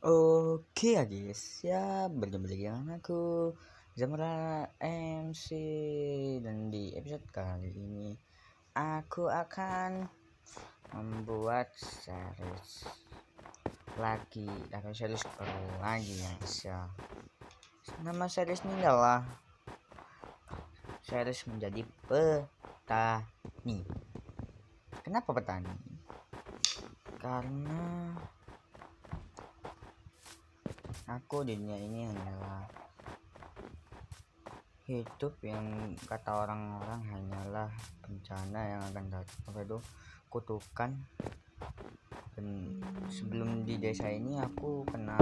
Oke ya guys, ya berjumpa lagi dengan aku Zamra MC, dan di episode kali ini aku akan membuat series lagi atau series baru lagi ya guys ya. Nama series ini adalah series menjadi petani. Kenapa petani? Karena aku di dunia ini hanyalah hidup yang kata orang-orang hanyalah bencana yang akan datang, kutukan. Dan sebelum di desa ini aku kena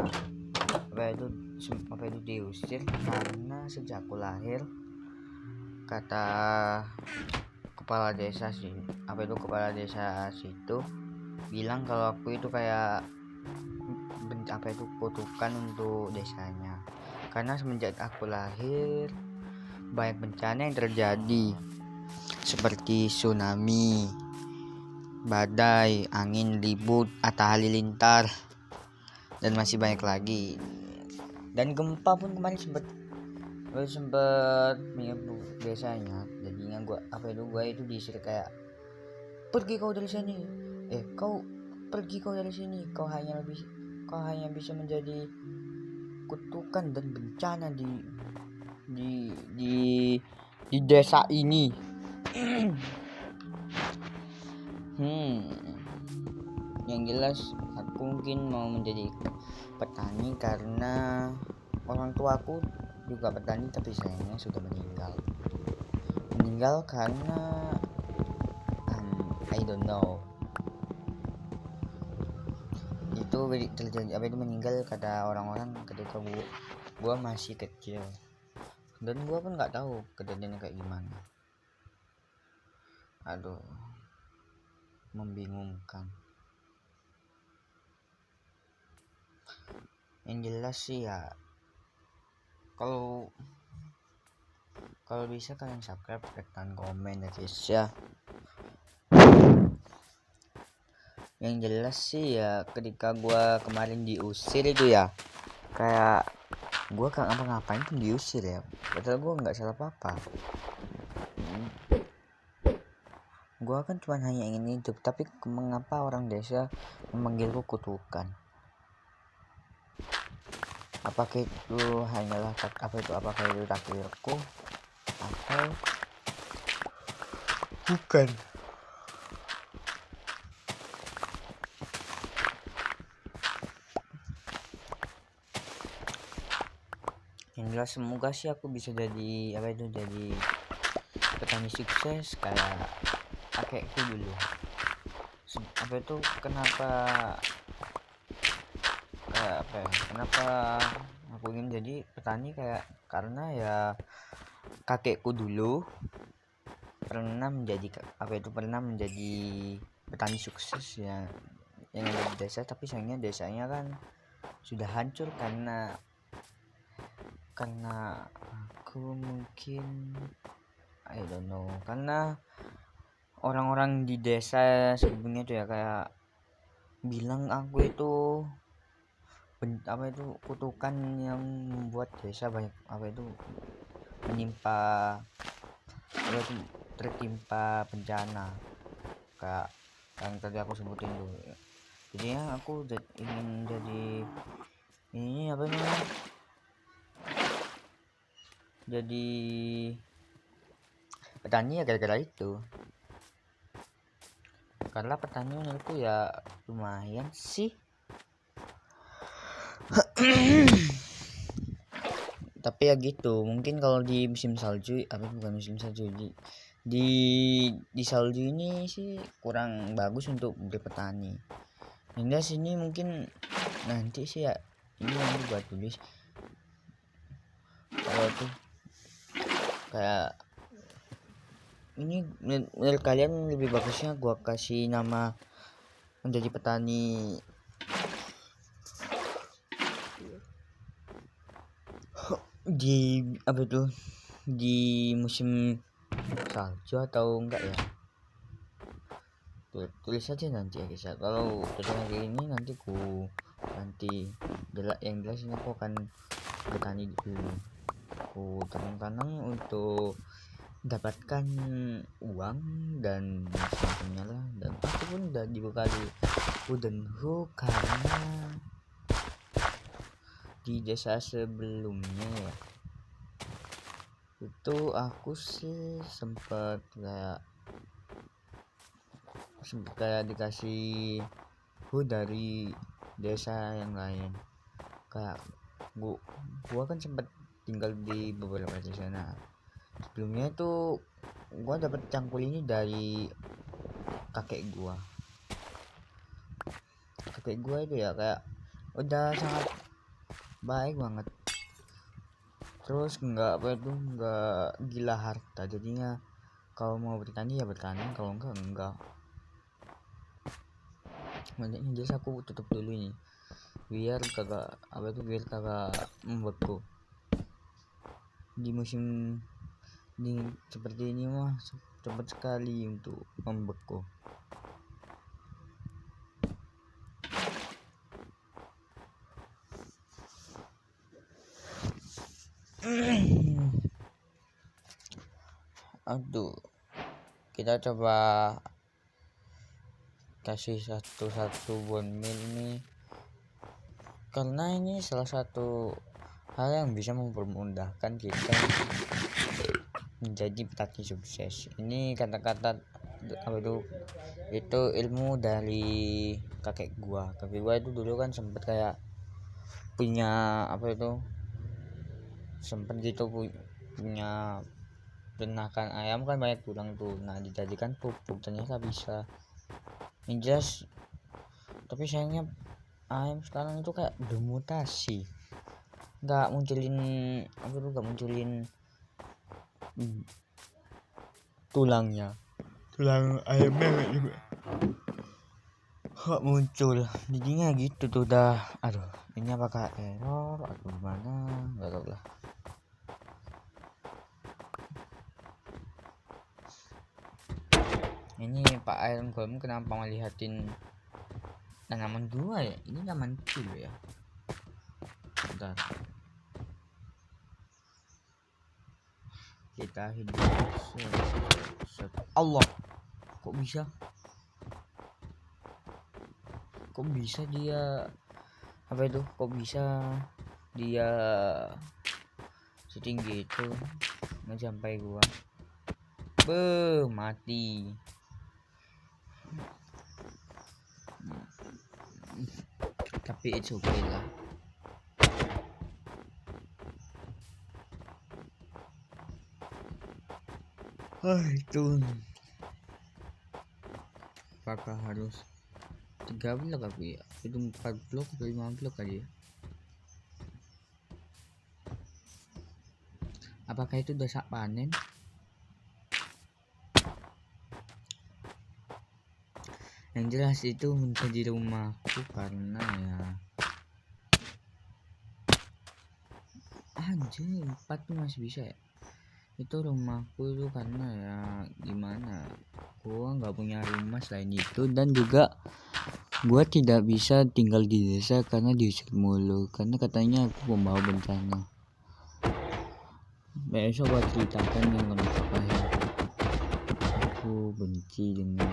diusir karena sejak aku lahir, kata kepala desa situ bilang kalau aku itu kayak kutukan untuk desanya, karena semenjak aku lahir banyak bencana yang terjadi seperti tsunami, badai, angin ribut, Atta Halilintar, dan masih banyak lagi. Dan gempa pun kemarin sempat menyebut desanya. Jadinya gua itu diisir kayak, pergi kau dari sini, kau hanya bisa menjadi kutukan dan bencana di desa ini. Yang jelas aku mungkin mau menjadi petani karena orang tuaku juga petani, tapi sayangnya sudah meninggal karena I don't know itu terjadi meninggal kata orang-orang ketika gua masih kecil, dan gua pun nggak tahu kejadiannya kayak gimana. Aduh, membingungkan. Yang jelas sih ya, kalau bisa kalian subscribe, tekan komen ya guys ya. Yang jelas sih ya, ketika gua kemarin diusir itu ya, kayak gua gak ngapa-ngapain pun diusir ya, padahal gua nggak salah apa-apa. Gua kan cuma hanya ingin hidup, tapi mengapa orang desa memanggilku kutukan? Apakah itu hanyalah apakah itu takdirku atau bukan? Yang jelas semoga sih aku bisa jadi jadi petani sukses kayak kakekku dulu. Kenapa aku ingin jadi petani, kayak karena ya kakekku dulu pernah menjadi petani sukses ya, yang ada di desa, tapi sayangnya desanya kan sudah hancur karena aku mungkin I don't know, karena orang-orang di desa sebelumnya tuh ya kayak bilang aku itu kutukan yang membuat desa banyak tertimpa bencana kayak yang tadi aku sebutin dulu ya. Jadinya aku ingin jadi jadi petani ya gara-gara itu, karena petani menurutku ya lumayan sih. Tapi ya gitu, mungkin kalau di musim salju di salju ini sih kurang bagus untuk berpetani. Hingga sini mungkin nanti sih ya, ini nanti buat tulis kalau tuh kayak ini menurut kalian lebih bagusnya gua kasih nama menjadi petani di musim salju atau enggak ya? Tulis aja nanti ya guys ya. Kalau tutorial kayak ini nanti ku nanti yang jelas ini aku akan bertani dulu. Aku tanam-tanam untuk dapatkan uang dan semacamnya lah, dan aku pun udah dibekali wooden hook karena di desa sebelumnya ya itu aku sih sempat kayak dikasih hook dari desa yang lain. Kayak gua kan sempat tinggal di beberapa desa. Nah, sebelumnya itu gua dapat cangkul ini dari kakek gua itu ya kayak udah sangat baik banget, terus nggak gila harta. Jadinya kalau mau bertani ya bertani, kalau enggak. Makanya jadi aku tutup dulu ini biar kagak membeku di musim dingin seperti ini mah cepat sekali untuk membeku. Aduh, kita coba kasih satu bone meal nih, karena ini salah satu hal yang bisa mempermudahkan kita menjadi petani sukses. Ini kata-kata itu ilmu dari kakek gua itu dulu kan sempet kayak punya sempet gitu punya peternakan ayam kan banyak tulang tuh. Nah, dijadikan pupuk ternyata bisa menjas, tapi sayangnya ayam sekarang itu kayak bermutasi, nggak munculin tulang ayamnya nggak muncul. Jadinya gitu tuh dah. Aduh, ini apakah error atau gimana, nggak tahu lah. Ini Pak Iron Golem kenapa melihatin tanaman dua ya? Ini tanaman dulu ya. Bentar. Kita hidup. Allah, kok bisa dia kok bisa dia setinggi itu nggak sampai gua mati. Tapi it's okay lah. Itu apakah harus 3 blok aku ya? Itu 4 blok atau 5 blok kali ya? Apakah itu udah sak panen? Yang jelas itu menjadi rumahku karena ya anjir 4 tuh masih bisa ya. Itu rumahku itu karena ya gimana, gua nggak punya rumah selain itu, dan juga gua tidak bisa tinggal di desa karena diusir mulu, karena katanya aku membawa bencana. Besok gua ceritakan yang kenapa ya aku benci dengan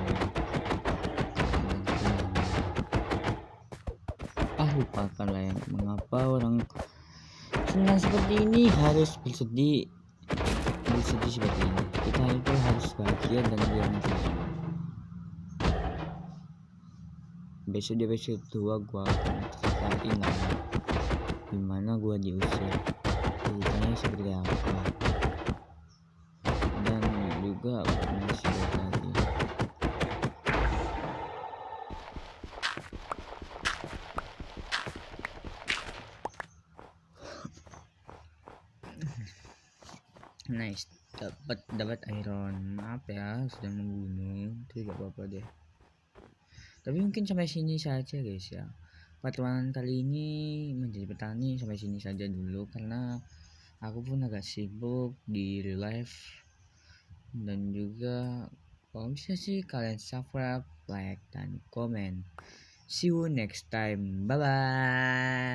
lupakanlah yang mengapa orang senang seperti ini harus bersedih seperti ini. Kita itu harus bahagia dan jangan sedih. Besok kedua gua akan ceritain lah gimana gua diusir, ceritanya seperti apa, dan juga masih lagi. Nice, dapat iron. Maaf ya sudah membunuh, tidak apa-apa deh. Tapi mungkin sampai sini saja guys ya. Pertemuan kali ini menjadi petani sampai sini saja dulu, karena aku pun agak sibuk di real life. Dan juga kalau bisa sih kalian subscribe, like, dan komen See you next time. Bye bye.